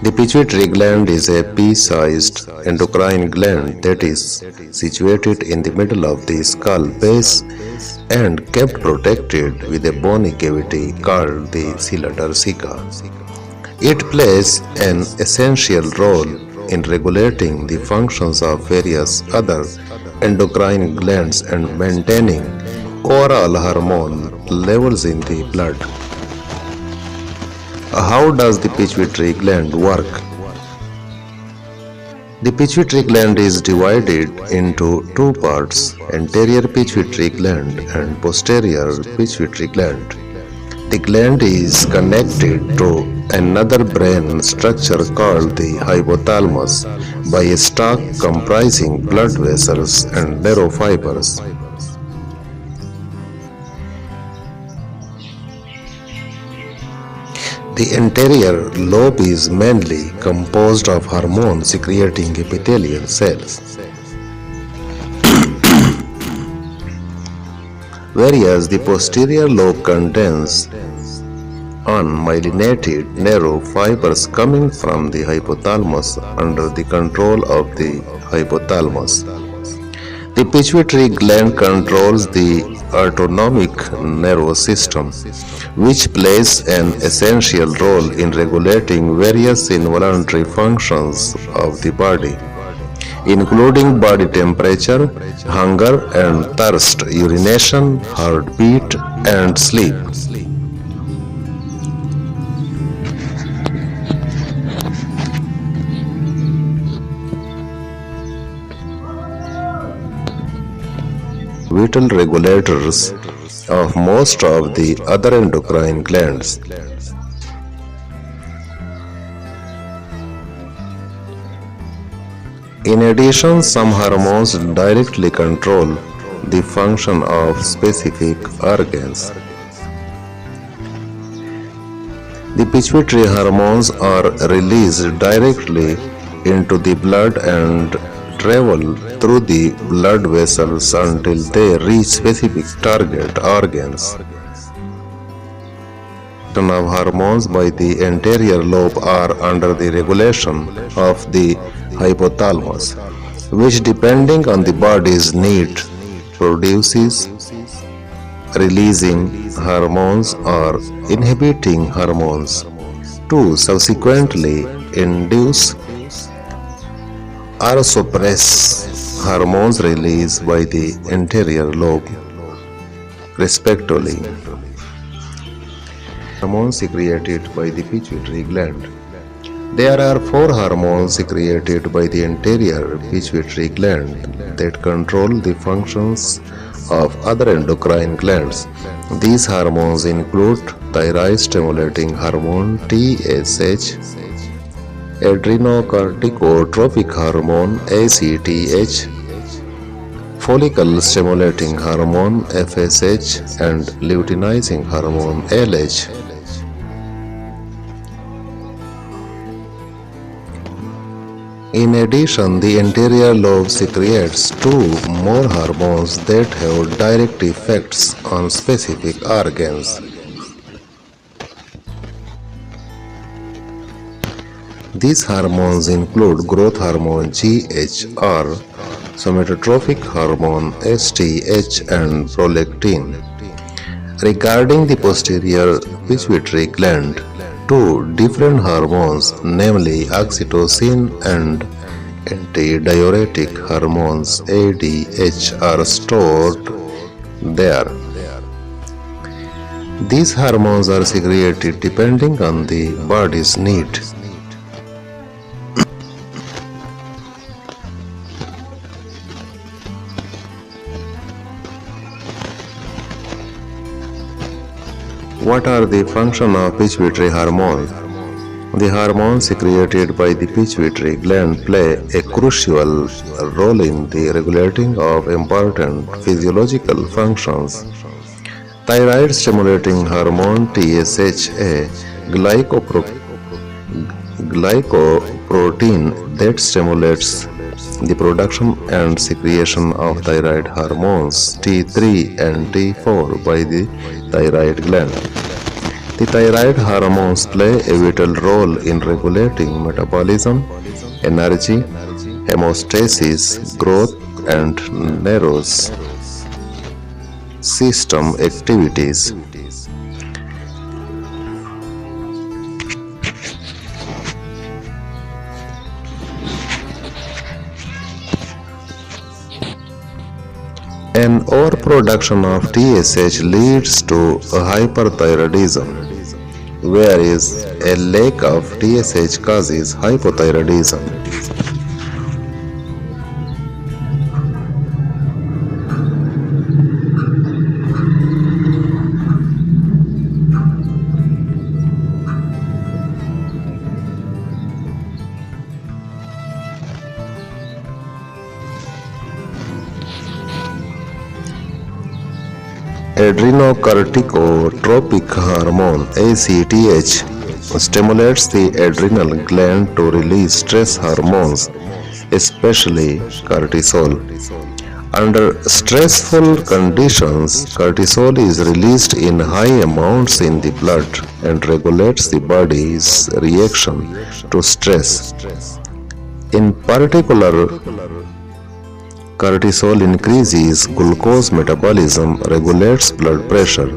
The pituitary gland is a pea-sized endocrine gland that is situated in the middle of the skull base and kept protected with a bony cavity called the sella turcica. It plays an essential role in regulating the functions of various other endocrine glands and maintaining overall hormone levels in the blood. How does the pituitary gland work? The pituitary gland is divided into two parts, anterior pituitary gland and posterior pituitary gland. The gland is connected to another brain structure called the hypothalamus by a stalk comprising blood vessels and nerve fibers. The anterior lobe is mainly composed of hormones secreting epithelial cells, whereas the posterior lobe contains unmyelinated nerve fibers coming from the hypothalamus under the control of the hypothalamus. The pituitary gland controls the autonomic nervous system, which plays an essential role in regulating various involuntary functions of the body, including body temperature, hunger and thirst, urination, heartbeat, and sleep. Vital regulators of most of the other endocrine glands. In addition, some hormones directly control the function of specific organs. The pituitary hormones are released directly into the blood and travel through the blood vessels until they reach specific target organs. Of hormones by the anterior lobe are under the regulation of the hypothalamus, which, depending on the body's need, produces releasing hormones or inhibiting hormones to subsequently induce or suppress hormones released by the anterior lobe, respectively. Hormones secreted by the pituitary gland. There are 4 hormones secreted by the anterior pituitary gland that control the functions of other endocrine glands. These hormones include thyroid-stimulating hormone TSH, adrenocorticotropic hormone ACTH, follicle-stimulating hormone FSH, and luteinizing hormone LH. In addition, the anterior lobe secretes 2 more hormones that have direct effects on specific organs. These hormones include growth hormone GHR, somatotropic hormone STH, and prolactin. Regarding the posterior pituitary gland, 2 different hormones, namely oxytocin and antidiuretic hormones ADH, are stored there. These hormones are secreted depending on the body's need. What are the functions of pituitary hormones? The hormones secreted by the pituitary gland play a crucial role in the regulating of important physiological functions. Thyroid-stimulating hormone TSH, glycoprotein that stimulates the production and secretion of thyroid hormones T3 and T4 by the thyroid gland. The thyroid hormones play a vital role in regulating metabolism, energy, hemostasis, growth, and nervous system activities. An overproduction of TSH leads to hyperthyroidism, whereas a lack of TSH causes hypothyroidism. Adrenocorticotropic hormone ACTH stimulates the adrenal gland to release stress hormones, especially cortisol. Under stressful conditions, cortisol is released in high amounts in the blood and regulates the body's reaction to stress. In particular, cortisol increases glucose metabolism, regulates blood pressure,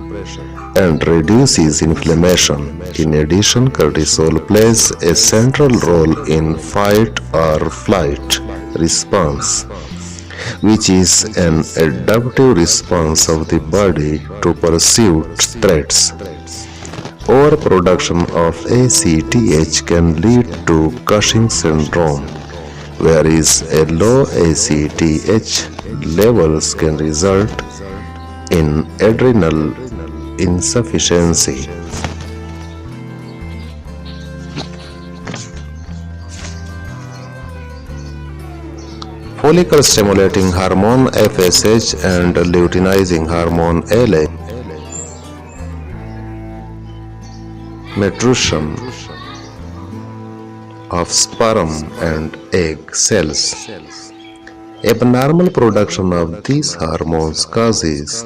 and reduces inflammation. In addition, cortisol plays a central role in fight or flight response, which is an adaptive response of the body to perceived threats. Overproduction of ACTH can lead to Cushing syndrome, whereas a low ACTH levels can result in adrenal insufficiency. Follicle stimulating hormone FSH and luteinizing hormone LH maturation of sperm and egg cells. Abnormal production of these hormones causes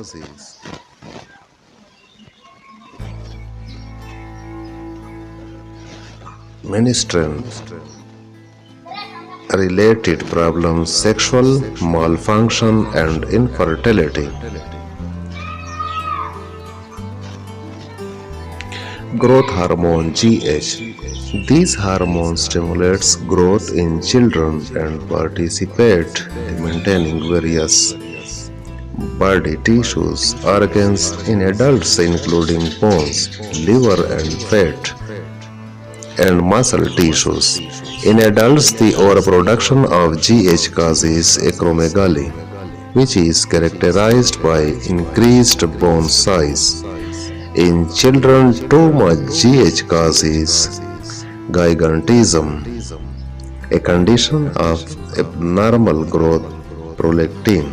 menstruation-related problems, sexual malfunction, and infertility. Growth hormone GH. These hormones stimulates growth in children and participate in maintaining various body tissues, organs in adults including bones, liver and fat, and muscle tissues. In adults, the overproduction of GH causes acromegaly, which is characterized by increased bone size. In children, too much GH causes gigantism, a condition of abnormal growth prolactin.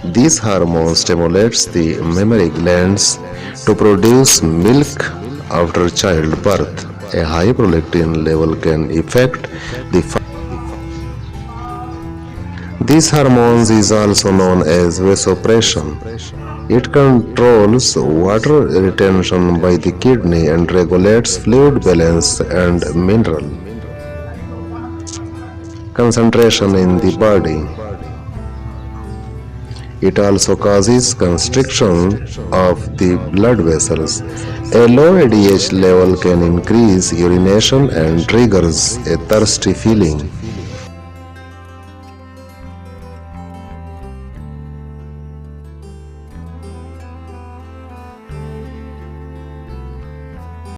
This hormone stimulates the mammary glands to produce milk after childbirth. A high prolactin level can affect the This hormone is also known as vasopressin. It controls water retention by the kidney and regulates fluid balance and mineral concentration in the body. It also causes constriction of the blood vessels. A low ADH level can increase urination and triggers a thirsty feeling.